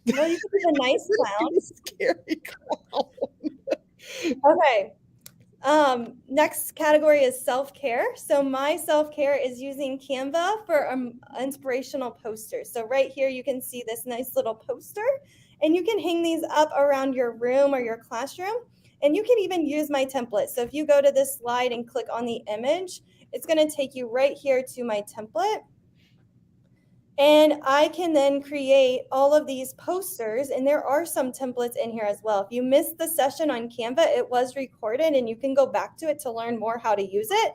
Well, you could be a nice clown. Scary clown. Okay. Next category is self-care. So my self-care is using Canva for inspirational posters. So right here, you can see this nice little poster and you can hang these up around your room or your classroom. And you can even use my template. So if you go to this slide and click on the image, it's going to take you right here to my template. And I can then create all of these posters, and there are some templates in here as well. If you missed the session on Canva, it was recorded and you can go back to it to learn more how to use it.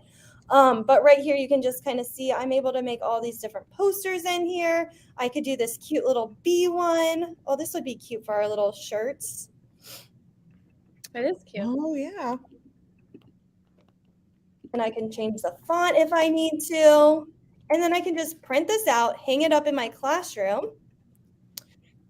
But right here, you can just kind of see I'm able to make all these different posters in here. I could do this cute little bee one. Oh, this would be cute for our little shirts. It is cute. Oh, yeah. And I can change the font if I need to. And then I can just print this out, hang it up in my classroom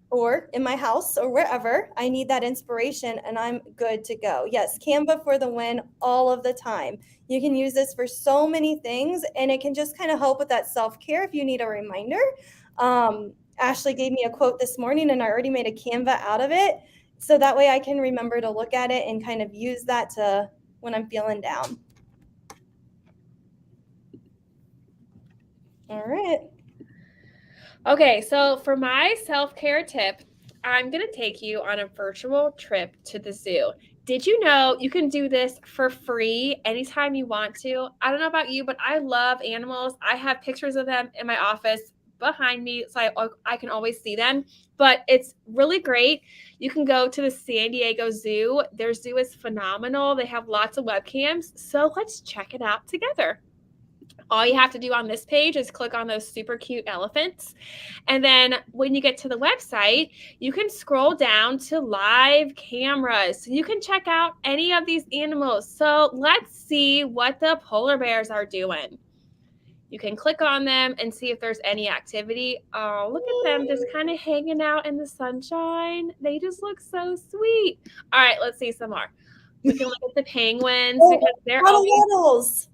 or in my house or wherever I need that inspiration, and I'm good to go. Yes, Canva for the win all of the time. You can use this for so many things, and it can just kind of help with that self-care if you need a reminder. Ashley gave me a quote this morning, and I already made a Canva out of it. So that way I can remember to look at it and kind of use that to when I'm feeling down. All right. Okay, so for my self-care tip, I'm going to take you on a virtual trip to the zoo. Did you know you can do this for free anytime you want to? I don't know about you, but I love animals. I have pictures of them in my office behind me, so I can always see them. But it's really great. You can go to the San Diego Zoo. Their zoo is phenomenal. They have lots of webcams. So let's check it out together. All you have to do on this page is click on those super cute elephants. And then when you get to the website, you can scroll down to live cameras. So you can check out any of these animals. So let's see what the polar bears are doing. You can click on them and see if there's any activity. Oh, look at them just kind of hanging out in the sunshine. They just look so sweet. All right, let's see some more. We can look at the penguins because they're waddles.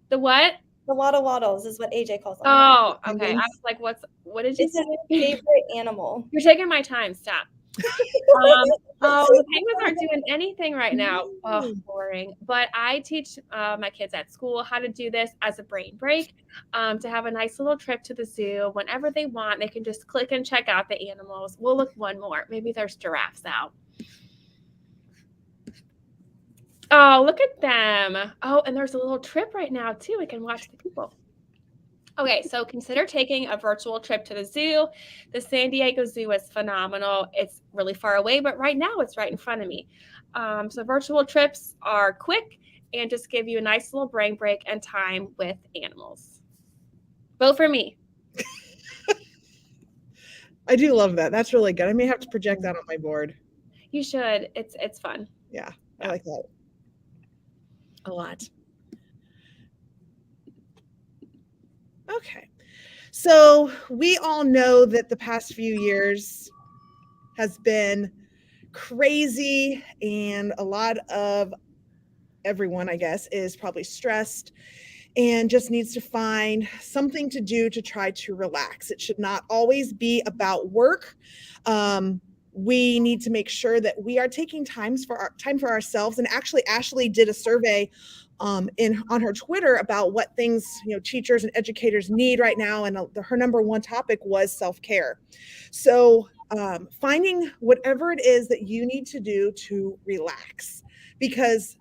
The what? The waddles is what AJ calls them. Oh, okay. I was like, what did you say? It's my favorite animal. You're taking my time. Stop. The penguins aren't doing anything right now. Oh, boring. But I teach my kids at school how to do this as a brain break, to have a nice little trip to the zoo. Whenever they want, they can just click and check out the animals. We'll look one more. Maybe there's giraffes out. Oh, look at them. Oh, and there's a little trip right now, too. We can watch the people. Okay, so consider taking a virtual trip to the zoo. The San Diego Zoo is phenomenal. It's really far away, but right now it's right in front of me. So virtual trips are quick and just give you a nice little brain break and time with animals. Vote for me. I do love that. That's really good. I may have to project that on my board. You should. It's fun. Yeah, I like that a lot. Okay. So we all know that the past few years has been crazy, and a lot of everyone, I guess, is probably stressed and just needs to find something to do to try to relax. It should not always be about work. We need to make sure that we are taking time for ourselves. And actually, Ashley did a survey on her Twitter about what things teachers and educators need right now, and her number one topic was self-care. So finding whatever it is that you need to do to relax, because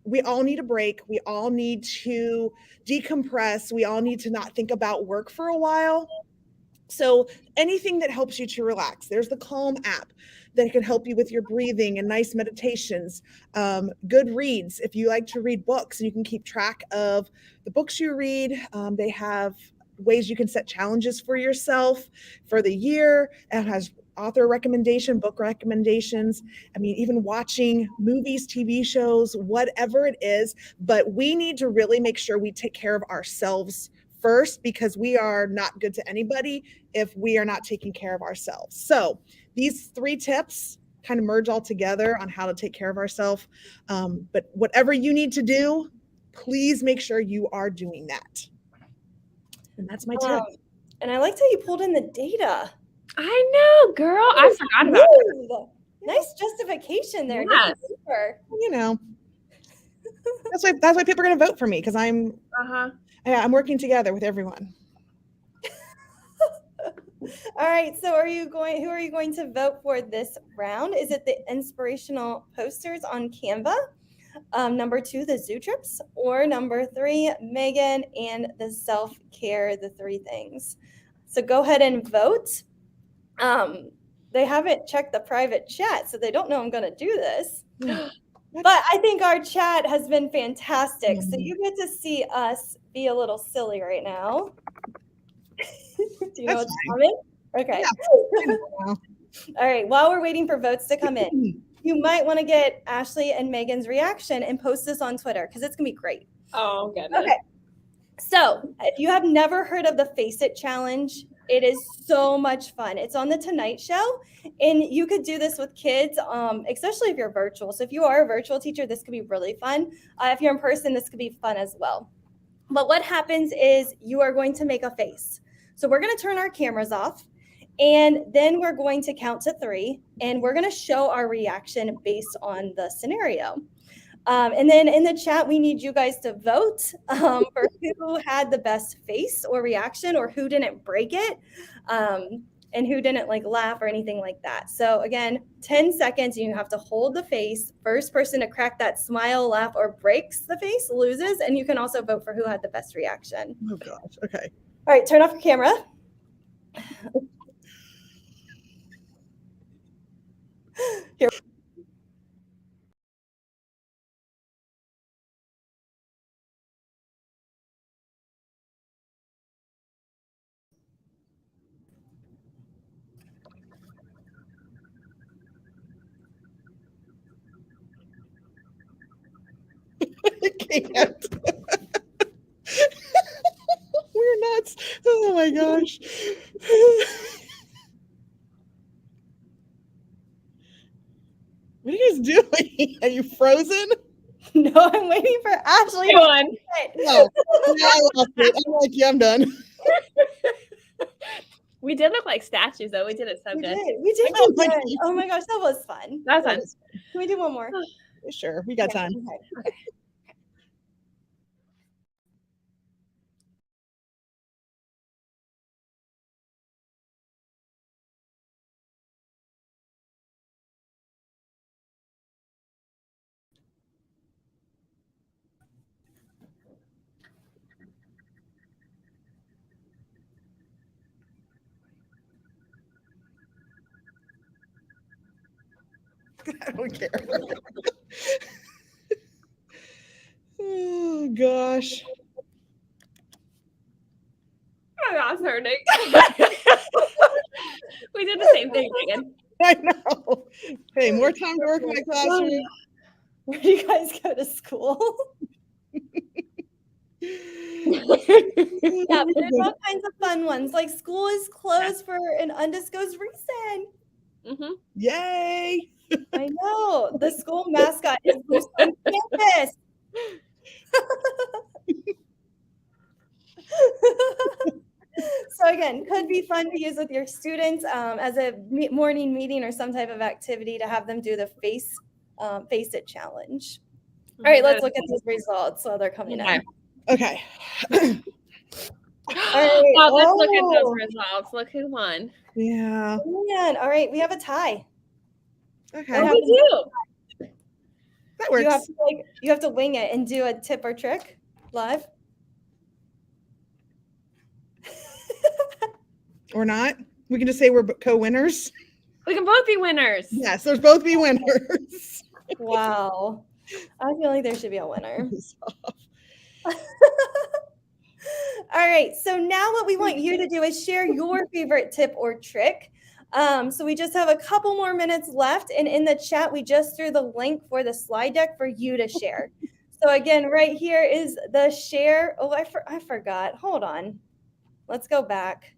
we all need a break. We all need to decompress. We all need to not think about work for a while. So anything that helps you to relax. There's the Calm app that can help you with your breathing and nice meditations. Good reads. If you like to read books and you can keep track of the books you read, they have ways you can set challenges for yourself for the year. It has author recommendation, book recommendations. I mean, even watching movies, TV shows, whatever it is. But we need to really make sure we take care of ourselves first, because we are not good to anybody if we are not taking care of ourselves. So these 3 tips kind of merge all together on how to take care of ourselves. But whatever you need to do, please make sure you are doing that. And that's my tip. And I liked how you pulled in the data. I know, girl. I forgot about that. Nice justification there. Yes. That's why people are going to vote for me, because I'm working together with everyone. All right. So who are you going to vote for this round? Is it the inspirational posters on Canva? Number 2, the zoo trips, or number 3, Megan and the self-care, the 3 things. So go ahead and vote. They haven't checked the private chat, so they don't know I'm going to do this. But I think our chat has been fantastic. So you get to see us be a little silly right now. Do you know what's coming? Okay. Yeah. All right. While we're waiting for votes to come in, you might want to get Ashley and Megan's reaction and post this on Twitter, because it's going to be great. Oh, goodness. Okay. So if you have never heard of the Face It Challenge, it is so much fun. It's on the Tonight Show, and you could do this with kids, especially if you're virtual. So if you are a virtual teacher, this could be really fun. If you're in person, this could be fun as well. But what happens is you are going to make a face. So we're going to turn our cameras off, and then we're going to count to 3, and we're going to show our reaction based on the scenario. And then in the chat, we need you guys to vote for who had the best face or reaction, or who didn't break it, and who didn't laugh or anything like that. So again, 10 seconds, you have to hold the face. First person to crack that smile, laugh, or breaks the face loses. And you can also vote for who had the best reaction. Oh gosh. Okay. All right, turn off your camera. Here. I can't. We're nuts. Oh my gosh. What are you guys doing? Are you frozen? No, I'm waiting for Ashley. Come on. No, I lost it. I'm like, yeah, I'm done. We did look like statues, though. We did it so good. We did look good. Oh my gosh, that was fun. That was fun. Can we do one more? Sure, we got time. Okay. I don't care. Oh gosh. My mouth's hurting. We did the same thing, Megan. I know. Hey, more time to work in my classroom. Where do you guys go to school? Yeah, but there's all kinds of fun ones. Like school is closed for an undisclosed reason. Mm-hmm. Yay. I know. The school mascot is loose on campus. So again, could be fun to use with your students as a morning meeting or some type of activity to have them do the face it challenge. All right, let's look at these results while they're coming in. Okay. All right. Oh, let's look at those results. Look who won. Yeah. Man, all right, we have a tie. Okay. Oh, we do. That works. You have to wing it and do a tip or trick live. Or not. We can just say we're co-winners. We can both be winners. Yes, there's both be winners. Wow. I feel like there should be a winner. All right. So now what we want you to do is share your favorite tip or trick. So we just have a couple more minutes left. And in the chat, we just threw the link for the slide deck for you to share. So again, right here is the share. Oh, I forgot. Hold on. Let's go back.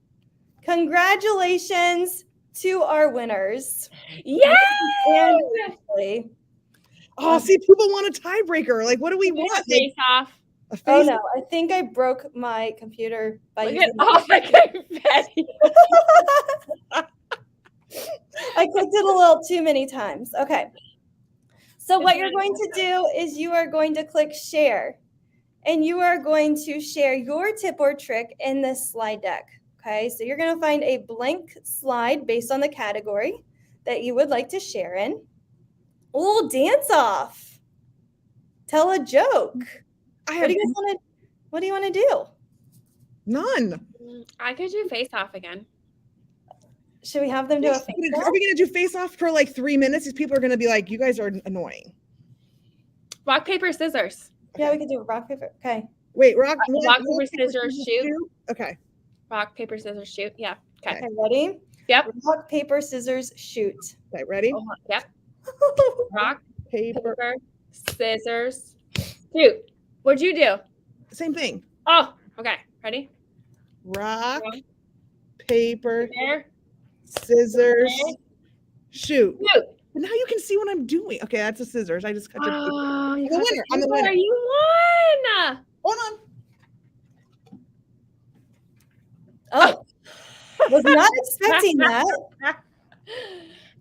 Congratulations to our winners. Yay! Oh, see, people want a tiebreaker. Like, what do we want? Face off. A face Oh no, I think I broke my computer by Look using at my confetti. I clicked it a little too many times. Okay. So what you're going to do is you are going to click share, and you are going to share your tip or trick in this slide deck. Okay, so you're going to find a blank slide based on the category that you would like to share in. A little dance off. Tell a joke. What do you want to do? None. I could do face off again. Should we have them do a face off? Are we going to do face off for like 3 minutes? These people are going to be like, you guys are annoying. Rock, paper, scissors. Yeah, we can do rock, paper. Okay. Wait, rock, paper, scissors, shoot. Okay. Rock, paper, scissors, shoot. Yeah. Okay. Okay, ready? Yep. Rock, paper, scissors, shoot. Okay, ready? Yep. Rock, Paper. paper, scissors, shoot. What'd you do? Same thing. Oh, okay. Ready? Rock, paper, There. scissors, shoot. Shoot. But now you can see what I'm doing. Okay, that's the scissors. I just cut your paper. Oh, I'm the winner. I'm the winner. You won. Hold on. Oh, was not expecting that.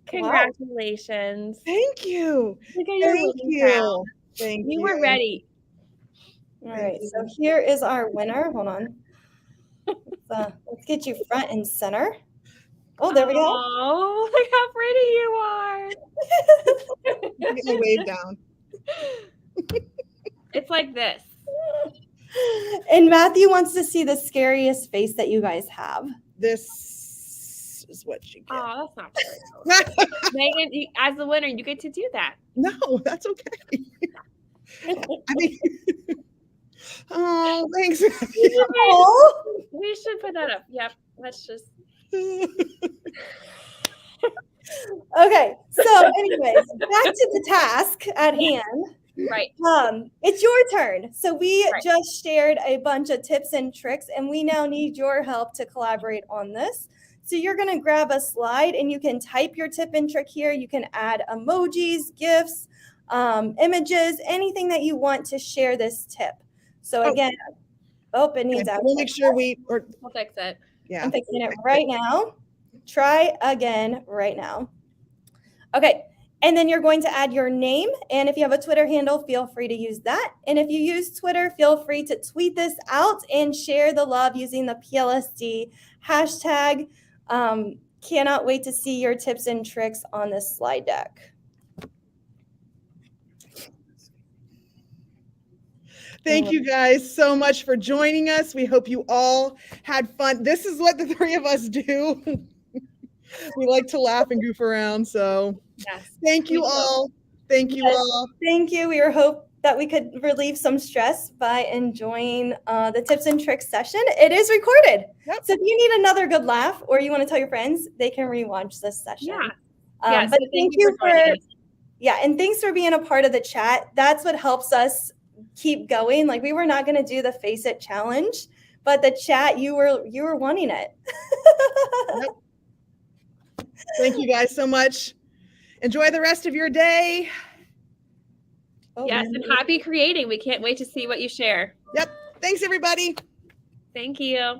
Congratulations. Thank you. Look at your Thank winning you. crown. Thank you. You were ready. All right, so here is our winner. Hold on. Let's get you front and center. Oh, there we go. Oh, look how pretty you are. Get my wave down. It's like this. And Matthew wants to see the scariest face that you guys have. This is what you get. Oh, that's not fair. Megan, as the winner, you get to do that. No, that's okay. I mean, oh, thanks. We should put that up. Yep. Let's just. Okay, so anyways, back to the task at hand. Right. It's your turn. So we Right. just shared a bunch of tips and tricks, and we now need your help to collaborate on this. So you're going to grab a slide and you can type your tip and trick here. You can add emojis, GIFs, images, anything that you want to share this tip. So again, it needs We'll make sure We'll fix it. Yeah. I'm fixing it right now. Try again right now. Okay. And then you're going to add your name. And if you have a Twitter handle, feel free to use that. And if you use Twitter, feel free to tweet this out and share the love using the PLSD hashtag. Cannot wait to see your tips and tricks on this slide deck. Thank you guys so much for joining us. We hope you all had fun. This is what the three of us do. We like to laugh and goof around. So Yes. thank you We do. all. Thank you Yes. all. Thank you. We hope that we could relieve some stress by enjoying the tips and tricks session. It is recorded. Yep. So if you need another good laugh or you want to tell your friends, they can rewatch this session. Yeah. Yeah. But So thank you for joining us. yeah, and thanks for being a part of the chat. That's what helps us keep going. Like we were not going to do the Face It challenge, but the chat, you were wanting it. Yep. Thank you guys so much. Enjoy the rest of your day. Oh, Yes, and happy creating. We can't wait to see what you share. Yep. Thanks, everybody. Thank you.